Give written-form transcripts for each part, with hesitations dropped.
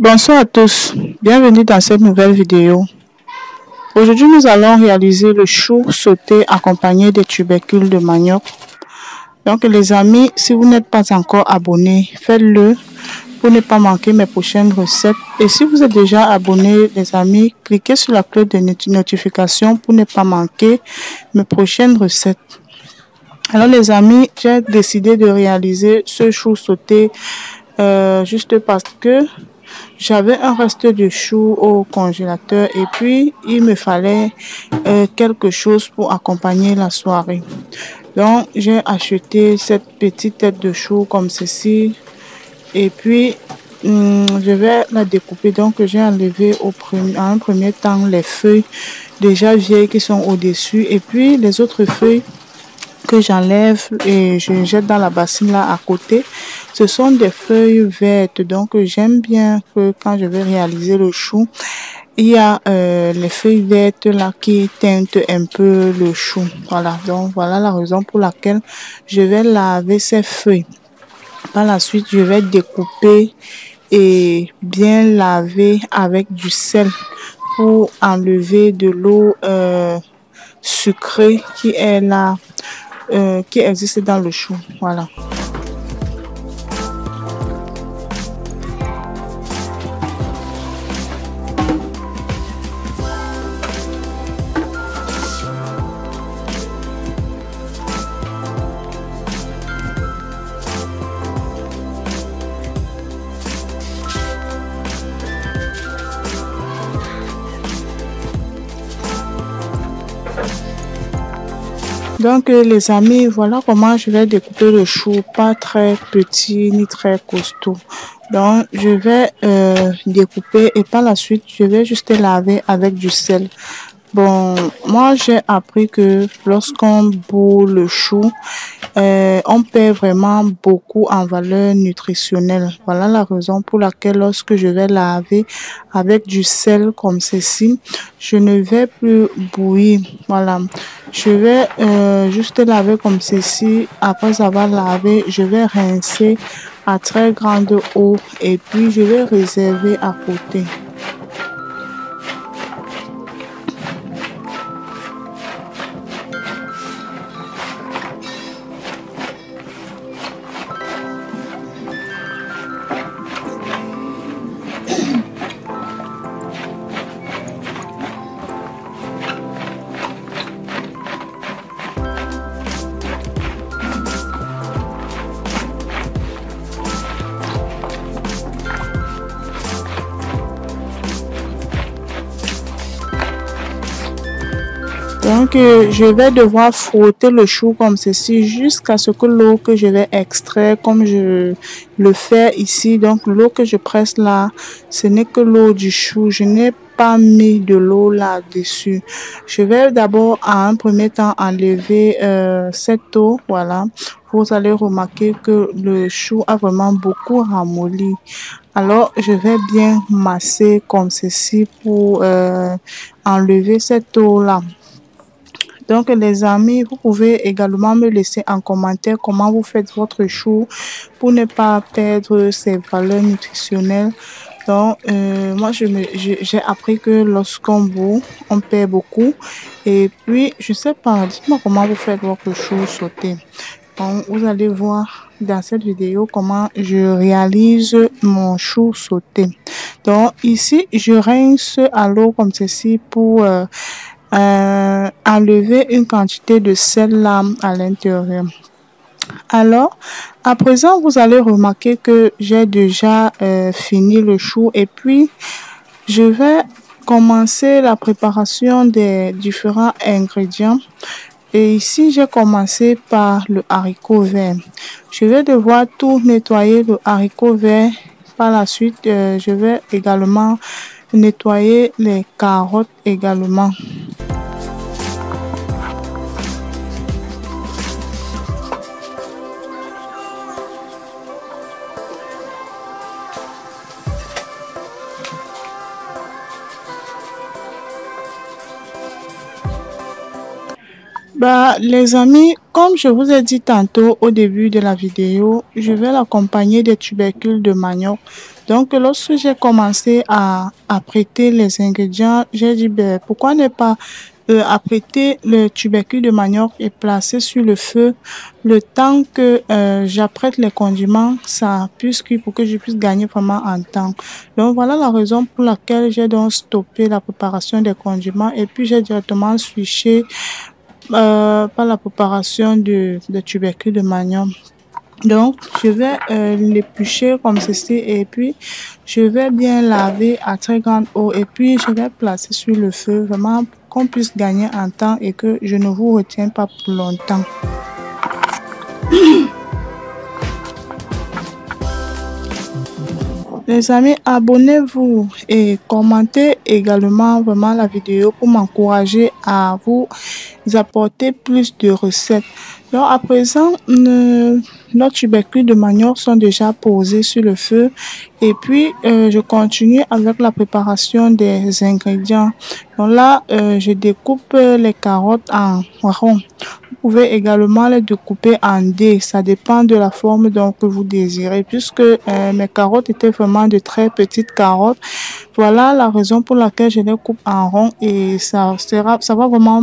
Bonsoir à tous, bienvenue dans cette nouvelle vidéo. Aujourd'hui, nous allons réaliser le chou sauté accompagné des tubercules de manioc. Donc les amis, si vous n'êtes pas encore abonné, faites-le pour ne pas manquer mes prochaines recettes. Et si vous êtes déjà abonné, les amis, cliquez sur la cloche de notification pour ne pas manquer mes prochaines recettes. Alors les amis, j'ai décidé de réaliser ce chou sauté juste parce que j'avais un reste de chou au congélateur et puis il me fallait quelque chose pour accompagner la soirée. Donc j'ai acheté cette petite tête de chou comme ceci et puis je vais la découper. Donc j'ai enlevé en un premier temps les feuilles déjà vieilles qui sont au-dessus et puis les autres feuilles que j'enlève et je jette dans la bassine là à côté. Ce sont des feuilles vertes, donc j'aime bien que quand je vais réaliser le chou, il y a les feuilles vertes là qui teintent un peu le chou. Voilà, donc voilà la raison pour laquelle je vais laver ces feuilles. Par la suite, je vais découper et bien laver avec du sel pour enlever de l'eau sucrée qui est là, qui existe dans le chou. Voilà. Donc les amis, voilà comment je vais découper le chou, pas très petit ni très costaud. Donc je vais découper et par la suite je vais juste laver avec du sel. Bon, moi j'ai appris que lorsqu'on bout le chou, on perd vraiment beaucoup en valeur nutritionnelle. Voilà la raison pour laquelle lorsque je vais laver avec du sel comme ceci, je ne vais plus bouillir. Voilà, je vais juste laver comme ceci. Après avoir lavé, je vais rincer à très grande eau et puis je vais réserver à côté. Donc, je vais devoir frotter le chou comme ceci jusqu'à ce que l'eau que je vais extraire, comme je le fais ici, donc l'eau que je presse là, ce n'est que l'eau du chou. Je n'ai pas mis de l'eau là-dessus. Je vais d'abord, à un premier temps, enlever cette eau. Voilà, vous allez remarquer que le chou a vraiment beaucoup ramolli. Alors, je vais bien masser comme ceci pour enlever cette eau là. Donc les amis, vous pouvez également me laisser en commentaire comment vous faites votre chou pour ne pas perdre ses valeurs nutritionnelles. Donc moi j'ai appris que lorsqu'on bout, on perd beaucoup. Et puis je sais pas, dites-moi comment vous faites votre chou sauté. Donc vous allez voir dans cette vidéo comment je réalise mon chou sauté. Donc ici je rince à l'eau comme ceci pour enlever une quantité de sel là à l'intérieur. Alors, à présent, vous allez remarquer que j'ai déjà fini le chou et puis je vais commencer la préparation des différents ingrédients. Et ici, j'ai commencé par le haricot vert. Je vais devoir tout nettoyer le haricot vert. Par la suite, je vais également nettoyer les carottes également. Les amis, comme je vous ai dit tantôt au début de la vidéo, je vais l'accompagner des tubercules de manioc. Donc, lorsque j'ai commencé à apprêter les ingrédients, j'ai dit, ben, pourquoi ne pas apprêter le tubercule de manioc et placer sur le feu le temps que j'apprête les condiments, ça puisse cuire pour que je puisse gagner vraiment en temps. Donc, voilà la raison pour laquelle j'ai donc stoppé la préparation des condiments et puis j'ai directement switché par la préparation de tubercule de manioc. Donc, je vais l'éplucher comme ceci et puis je vais bien laver à très grande eau et puis je vais placer sur le feu vraiment pour qu'on puisse gagner en temps et que je ne vous retiens pas pour longtemps. Les amis, abonnez-vous et commentez également vraiment la vidéo pour m'encourager à vous apporter plus de recettes. Donc à présent, nos tubercules de manioc sont déjà posés sur le feu et puis je continue avec la préparation des ingrédients. Donc là, je découpe les carottes en rond. Vous pouvez également les découper en dés, ça dépend de la forme donc que vous désirez. Puisque mes carottes étaient vraiment de très petites carottes, voilà la raison pour laquelle je les coupe en rond et ça va vraiment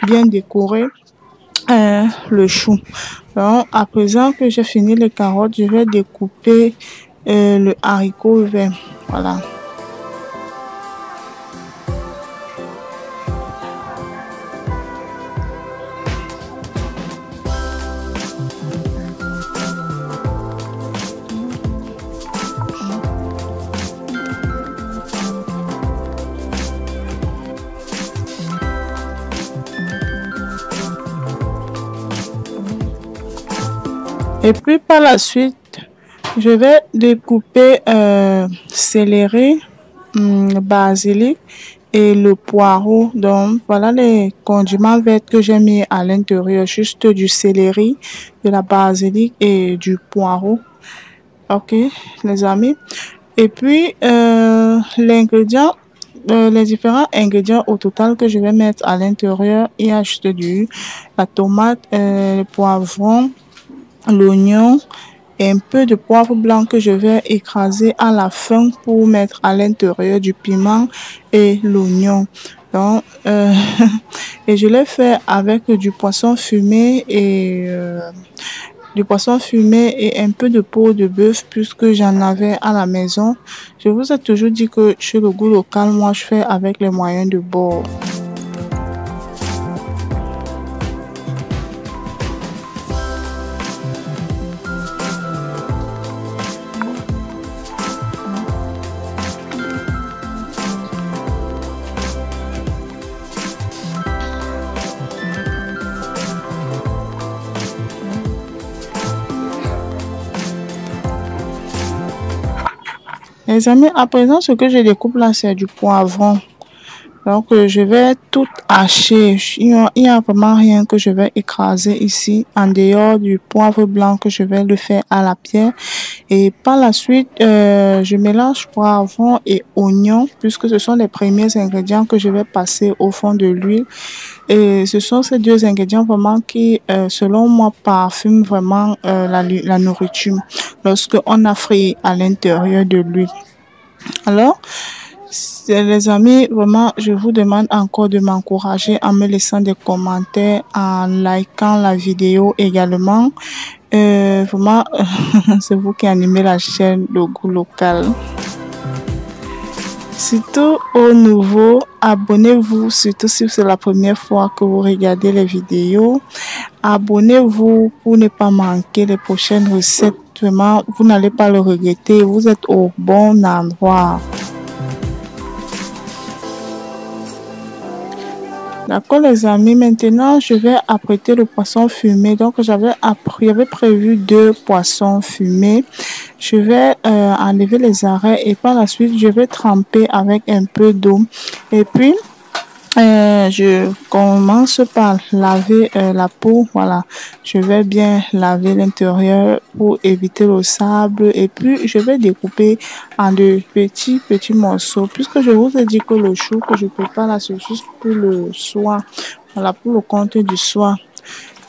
bien décorer le chou. Donc à présent que j'ai fini les carottes, je vais découper le haricot vert. Voilà. Et puis par la suite, je vais découper céleri, basilic et le poireau. Donc voilà les condiments verts que j'ai mis à l'intérieur, juste du céleri, de la basilic et du poireau. Ok les amis. Et puis l'ingrédient, les différents ingrédients au total que je vais mettre à l'intérieur, il y a juste la tomate, le poivron, l'oignon et un peu de poivre blanc que je vais écraser à la fin pour mettre à l'intérieur du piment et l'oignon. Donc et je l'ai fait avec du poisson fumé et un peu de peau de bœuf puisque j'en avais à la maison. Je vous ai toujours dit que chez le goût local, moi je fais avec les moyens de bord. Les amis, à présent, ce que je découpe là, c'est du poivron. Donc, je vais tout hacher. Il n'y a vraiment rien que je vais écraser ici, en dehors du poivre blanc que je vais le faire à la pierre. Et par la suite, je mélange poivron et oignon, puisque ce sont les premiers ingrédients que je vais passer au fond de l'huile. Et ce sont ces deux ingrédients vraiment qui, selon moi, parfument vraiment la nourriture lorsque on a frit à l'intérieur de l'huile. Alors, les amis, vraiment, je vous demande encore de m'encourager en me laissant des commentaires, en likant la vidéo également. Vraiment, c'est vous qui animez la chaîne Le Goût Local. Surtout aux nouveaux, abonnez-vous, surtout si c'est la première fois que vous regardez les vidéos. Abonnez-vous pour ne pas manquer les prochaines recettes. Vraiment, vous n'allez pas le regretter. Vous êtes au bon endroit. D'accord les amis, maintenant je vais apprêter le poisson fumé. Donc j'avais prévu 2 poissons fumés. Je vais enlever les arêtes et par la suite je vais tremper avec un peu d'eau. Et puis je commence par laver la peau. Voilà, je vais bien laver l'intérieur pour éviter le sable et puis je vais découper en de petits morceaux puisque je vous ai dit que le chou que je prépare là c'est juste pour le soir. Voilà, pour le compte du soir.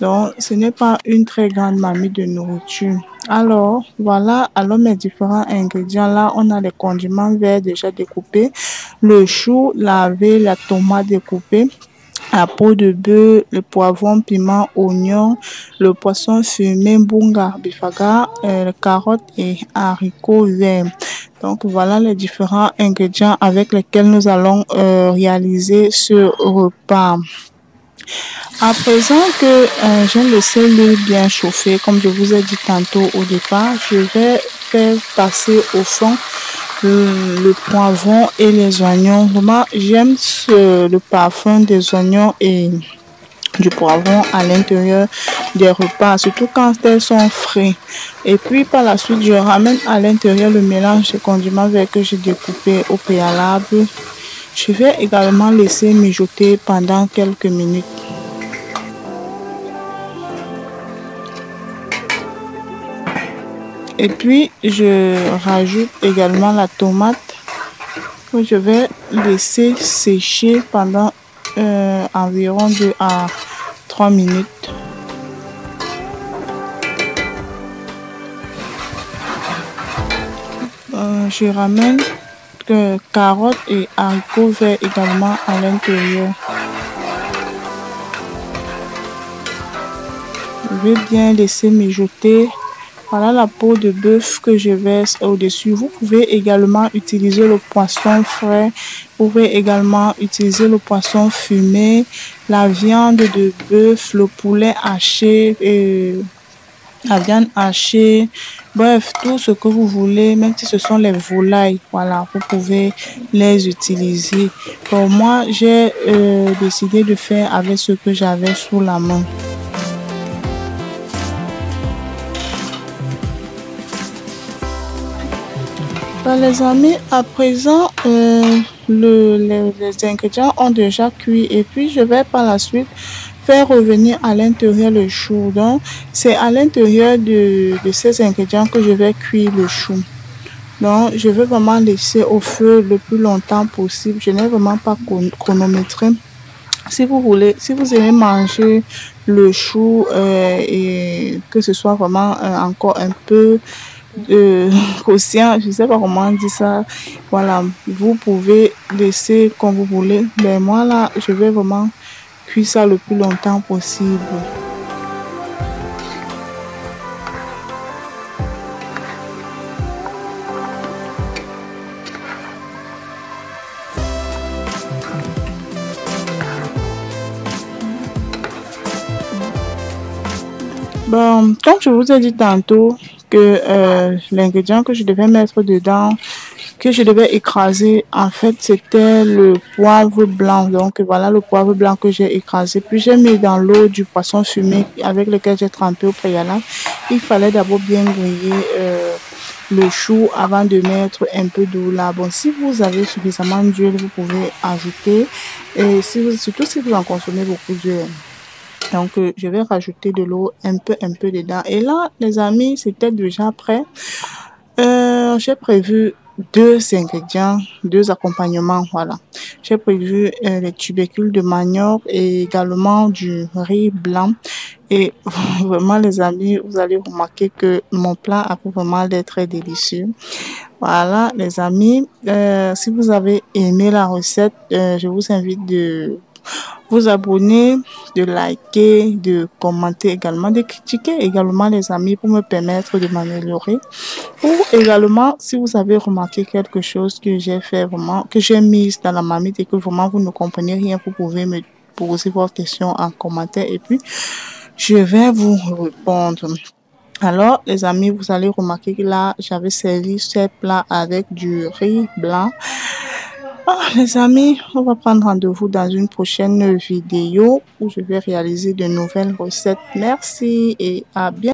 Donc ce n'est pas une très grande marmite de nourriture. Alors, voilà, alors mes différents ingrédients. Là, on a les condiments verts déjà découpés, le chou lavé, la tomate découpée, la peau de bœuf, le poivron, piment, oignon, le poisson fumé, bunga, bifaga, carottes et haricots verts. Donc, voilà les différents ingrédients avec lesquels nous allons réaliser ce repas. À présent que j'ai laissé l'huile bien chauffer, comme je vous ai dit tantôt au départ, je vais faire passer au fond le poivron et les oignons. Vraiment, j'aime le parfum des oignons et du poivron à l'intérieur des repas, surtout quand elles sont frais. Et puis par la suite, je ramène à l'intérieur le mélange de condiments verts que j'ai découpé au préalable. Je vais également laisser mijoter pendant quelques minutes. Et puis, je rajoute également la tomate que je vais laisser sécher pendant environ 2 à 3 minutes. Je ramène carottes et haricots verts également à l'intérieur. Je vais bien laisser mijoter. Voilà la peau de bœuf que je verse au-dessus. Vous pouvez également utiliser le poisson frais. Vous pouvez également utiliser le poisson fumé, la viande de bœuf, le poulet haché, la viande hachée. Bref, tout ce que vous voulez, même si ce sont les volailles, voilà, vous pouvez les utiliser. Pour moi, j'ai décidé de faire avec ce que j'avais sous la main. Les amis, à présent, les ingrédients ont déjà cuit et puis je vais par la suite faire revenir à l'intérieur le chou. Donc, c'est à l'intérieur de ces ingrédients que je vais cuire le chou. Donc, je vais vraiment laisser au feu le plus longtemps possible. Je n'ai vraiment pas chronométré. Si vous voulez, si vous aimez manger le chou et que ce soit vraiment encore un peu croustillant, je sais pas comment on dit ça, voilà, vous pouvez laisser comme vous voulez, mais moi là je vais vraiment cuire ça le plus longtemps possible. Bon, comme je vous ai dit tantôt que l'ingrédient que je devais mettre dedans, que je devais écraser, en fait, c'était le poivre blanc. Donc, voilà le poivre blanc que j'ai écrasé. Puis, j'ai mis dans l'eau du poisson fumé avec lequel j'ai trempé au préalable. Il fallait d'abord bien griller le chou avant de mettre un peu d'eau là. Bon, si vous avez suffisamment d'huile, vous pouvez ajouter. Et surtout si vous en consommez beaucoup d'huile. Donc, je vais rajouter de l'eau un peu dedans. Et là, les amis, c'était déjà prêt. J'ai prévu 2 ingrédients, 2 accompagnements, voilà. J'ai prévu les tubercules de manioc et également du riz blanc. Et vraiment, les amis, vous allez remarquer que mon plat a vraiment l'air très délicieux. Voilà, les amis, si vous avez aimé la recette, je vous invite de vous abonner, de liker, de commenter également, de critiquer également les amis pour me permettre de m'améliorer. Ou également, si vous avez remarqué quelque chose que j'ai fait vraiment, que j'ai mis dans la marmite et que vraiment vous ne comprenez rien, vous pouvez me poser vos questions en commentaire et puis je vais vous répondre. Alors, les amis, vous allez remarquer que là, j'avais servi ce plat avec du riz blanc. Les amis, on va prendre rendez-vous dans une prochaine vidéo où je vais réaliser de nouvelles recettes. Merci et à bientôt.